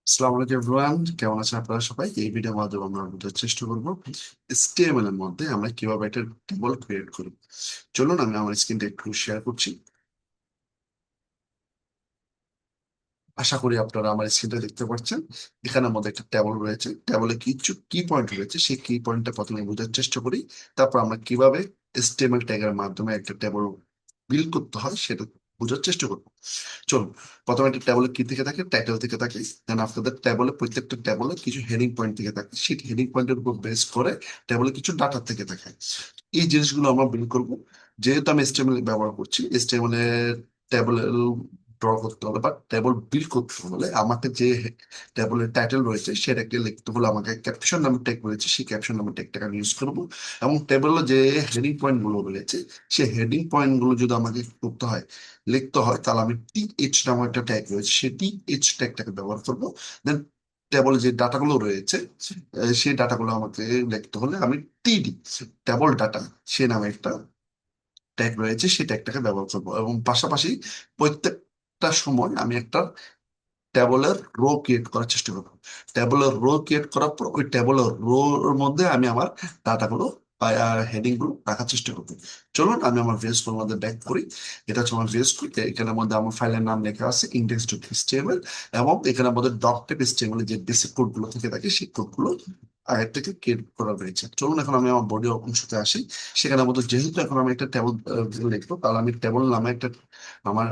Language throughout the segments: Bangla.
আসসালামু আলাইকুম এভরিওয়ান, কেমন আছেন আপনারা সবাই? এই ভিডিওর মাধ্যমে আমরা বোঝার চেষ্টা করব HTML এর মধ্যে আমরা কিভাবে একটা টেবল ক্রিয়েট করি। চলুন আমি আমার স্ক্রিনটা একটু শেয়ার করছি। আশা করি আপনারা আমার স্ক্রিনটা দেখতে পাচ্ছেন। এখানের মধ্যে একটা টেবল রয়েছে, টেবলে কিছু কি পয়েন্ট রয়েছে, সেই কি পয়েন্টটা প্রথমে বোঝার চেষ্টা করি। তারপর আমরা কিভাবে HTML ট্যাগের মাধ্যমে একটা টেবল বিল্ড করতে হয় সেটা বোঝার চেষ্টা করবো। চলুন, প্রথমে একটা টেবলে কি থেকে থাকে, টাইটেল থেকে থাকে। দেন আফটার দ্যাট টেবলে, প্রত্যেকটা টেবলে কিছু হেডিং পয়েন্ট থেকে থাকে, সেই হেডিং পয়েন্টের উপর বেস করে টেবলে কিছু ডাটা থেকে থাকে। এই জিনিসগুলো আমরা বিল্ড করবো। যেহেতু আমি HTML ব্যবহার করছি, HTML এর টেবল ড্র করতে হলে বা টেবল বিল্ড করতে হলে আমাকে যে টেবলের টাইটেল রয়েছে সেটাকে লিখতে হলে আমাকে ক্যাপশন নামের ট্যাগ রয়েছে, সেই ক্যাপশন নামের ট্যাগটাকে আমি ইউজ করবো। এবং টেবলে যে হেডিং পয়েন্ট গুলো রয়েছে, সেই হেডিং পয়েন্ট গুলো যদি আমাকে করতে হয়, লিখতে হয়, তাহলে আমি TH নামে একটা ট্যাগ রয়েছে, সেই TH ট্যাগটাকে ব্যবহার করবো। দেন টেবলে যে ডাটাগুলো রয়েছে, সেই ডাটাগুলো আমাকে লিখতে হলে আমি TD, টেবল ডাটা, সে নামে একটা ট্যাগ রয়েছে, সেই ট্যাগটাকে ব্যবহার করবো। এবং পাশাপাশি প্রত্যেকটা সময় আমি একটা টেবলের রো ক্রিয়েট করার চেষ্টা করবো। টেবলের রো ক্রিয়েট করার পর ওই টেবলের রোর মধ্যে আমি আমার ডাটাগুলো বা হেডিং গুলো রাখার চেষ্টা করবো। চলুন আমি আমার VS Code মধ্যে ব্যাক করি। এটা হচ্ছে আমার VS Code। এখানের মধ্যে আমার ফাইলের নাম লেখা আছে index.html, এবং এখানের মধ্যে ডট.html যে বেসিক কোড গুলো থেকে থাকে সেই কোড গুলো আগের থেকে ক্রিয়েট করা রয়েছে। চলুন এখন আমি আমার বডি অংশতে আসি। সেখানে মধ্যে যেহেতু এখন আমি একটা টেবল লিখবো, তাহলে আমি টেবল নামে একটা আমার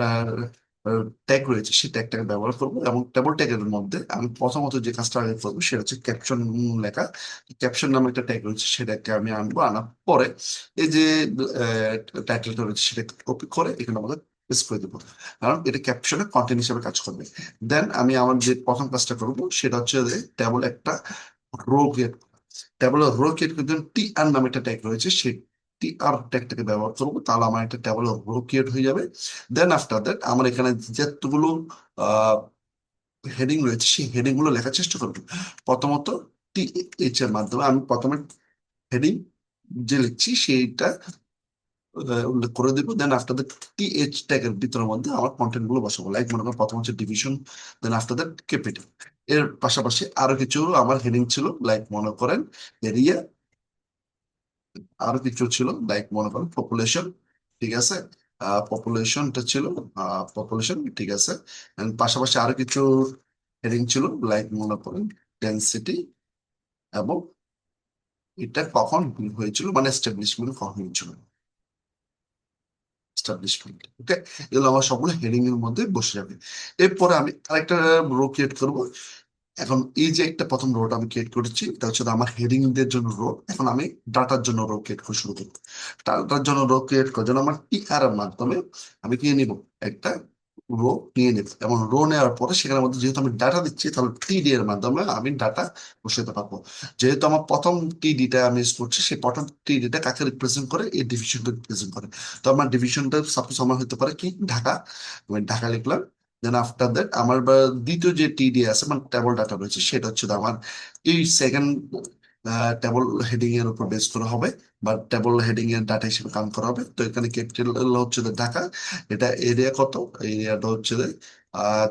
ট্যাগ রয়েছে, সেই ট্যাগটাকে ব্যবহার করবো। এবং টেবল ট্যাগের মধ্যে আমি প্রথমত যে কাজটা আগে করবো সেটা হচ্ছে ক্যাপশন লেখা। ক্যাপশন নামে একটা ট্যাগ রয়েছে, সেটাকে আমি আনবো। আনার পরে এই যে টাইটেলটা রয়েছে সেটাকে কপি করে এখানে আমাদের পেস্ট করে দেবো, কারণ এটা ক্যাপশনে কন্টেন্ট হিসেবে কাজ করবে। দেন আমি আমার যে প্রথম কাজটা করবো সেটা হচ্ছে যে টেবল একটা রো ক্রিয়েট। টেবলের রো ক্রিয়েট করতে TR নামে একটা ট্যাগ রয়েছে, সেই TR ট্যাগটাকে ব্যবহার করবো, তাহলে আমার একটা টেবলের রো ক্রিয়েট হয়ে যাবে। দেন আফটার দ্যাট আমার এখানে যতগুলো হেডিং রয়েছে সেই হেডিং গুলো লেখার চেষ্টা করবো। প্রথমত TH এর মাধ্যমে আমি প্রথমে হেডিং যে লিখছি সেইটা উল্লেখ করে দিব। দেন আফটার দ্যাট TH ট্যাগের ভিতরের মধ্যে আমার কন্টেন্ট গুলো বসাবো। লাইক মনে করেন প্রথম হচ্ছে division, then after that capital. এর পাশাপাশি আরো কিছু আমার হেডিং ছিল, লাইক মনে করেন এরিয়া, আরো কিছু ছিল লাইক মনে করেন পপুলেশন, ঠিক আছে, পপুলেশনটা ছিল, পপুলেশন, ঠিক আছে। And পাশাপাশি আরো কিছু হেডিং ছিল, লাইক মনে করেন ডেন্সিটি, এবং এটা কখন হয়েছিল, মানে এস্টাবলিশমেন্ট কখন হয়েছিল, এস্টাবলিশমেন্ট। ওকে, এগুলো আমার সবগুলো হেডিং এর মধ্যে বসে যাবে। এরপরে আমি আরেকটা রো ক্রিয়েট করবো। এখন এই যে একটা প্রথম রোটা আমি ক্রিয়েট করেছি, এটা হচ্ছে আমার হেডিং দের জন্য রো। এখন আমি ডাটার জন্য রো ক্রিয়েট করে শুরু করবো। ডাটার জন্য রো ক্রিয়েট করার জন্য আমার TR এর মাধ্যমে আমি কি নিব, একটা রো নিয়ে নেব। এবং রো নেওয়ার পরে সেখানের মধ্যে যেহেতু আমি ডাটা দিচ্ছি, তাহলে TD এর মাধ্যমে আমি ডাটা বসাতে পারবো। যেহেতু আমার প্রথম TDটা আমি ইউজ করছি, সেই প্রথম TDটা কাকে রিপ্রেজেন্ট করে, এই ডিভিশনটা রিপ্রেজেন্ট করে। তো আমার ডিভিশনটা সাপোজ আমার হতে পারে কি ঢাকা, আমি ঢাকা লিখলাম। দেন আফটার দ্যাট আমার দ্বিতীয় যে TD আছে, মানে টেবল ডাটা রয়েছে, সেটা হচ্ছে আমার এই সেকেন্ড টেবল হেডিং এর উপর বেস করা হবে, বা টেবল হেডিং এর ডাটা হিসেবে কাউন্ট করা হবে। তো এখানে ক্যাপিটাল হচ্ছে যে ঢাকা, এটা এরিয়া কত, এরিয়াটা হচ্ছে যে আহ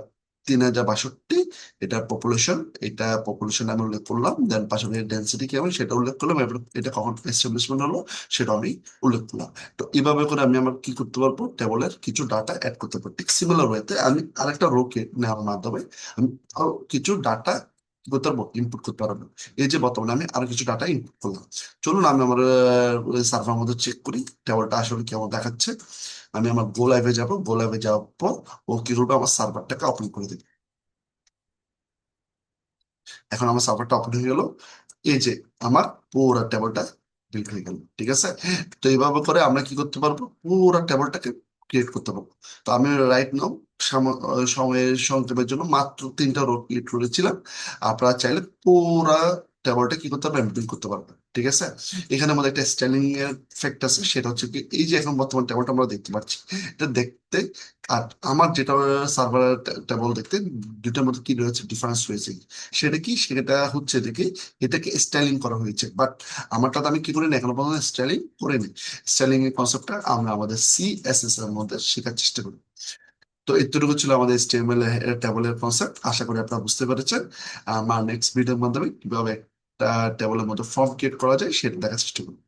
3062, এটা পপুলেশন, এটা পপুলেশন আমি উল্লেখ করলাম। দেন পাশাপাশি ডেন্সিটি কেমন সেটা উল্লেখ করলাম, এবং এটা কখন এস্টাবলিশমেন্ট হলো সেটা আমি উল্লেখ করলাম। তো এইভাবে করে আমি আমার কি করতে পারবো, টেবলের কিছু ডাটা অ্যাড করতে পারবো। ঠিক সিমিলার ওয়েতে আমি আরেকটা রোকে নেওয়ার মাধ্যমে আমি আরো কিছু ডাটা কি করতে পারবো, ইনপুট করতে পারবো। এই যে বর্তমানে আমি আরো কিছু ডাটা ইনপুট করলাম। চলুন আমি আমার সার্ভার মধ্যে চেক করি টেবলটা আসলে কেমন দেখাচ্ছে। আমি আমার গো লাইভে যাব, গো লাইভে যাওয়ার পর ও কি করবে, আমার সার্ভারটাকে ওপেন করে দেবে। এখন আমার সার্ভারটা ওপেন হয়ে গেল। এই যে আমার পুরো টেবলটা ডিলিট হয়ে গেল, ঠিক আছে। তো এইভাবে করে আমরা কি করতে পারবো, পুরো টেবলটাকে ক্রিয়েট করতে পারবো। তো আমি রাইট নাও সময়ের সংক্ষেপের জন্য মাত্র 3টা রো ক্রিয়েট করেছিলাম। আপনারা চাইলে পুরা টেবলটা কি করতে পারবেন, বিল্ড করতে পারবেন, ঠিক আছে। এখানে আমাদের একটা স্টাইলিং এর ফ্যাক্ট আছে, সেটা হচ্ছে কি এই যে এখন বর্তমান টেবলটা আমরা দেখতে পাচ্ছি, এটা দেখতে আর আমার যেটা সার্ভার টেবল দেখতে দুটার মধ্যে কি রয়েছে, ডিফারেন্স রয়েছে। সেটা কি, সেটা হচ্ছে দেখি এটাকে স্টাইলিং করা হয়েছে, বাট আমারটাতে আমি কি করি না, এখনো পর্যন্ত স্টাইলিং করিনি। স্টাইলিং এর কনসেপ্টটা আমরা আমাদের CSS এর মধ্যে শেখার চেষ্টা করি। তো এতটুকু ছিল আমাদের HTML টেবলের কনসেপ্ট, আশা করি আপনারা বুঝতে পেরেছেন। আমার নেক্সট ভিডিওর মাধ্যমে কিভাবে একটা টেবলের মধ্যে ফর্ম ক্রিয়েট করা যায় সেটা দেখার চেষ্টা করব।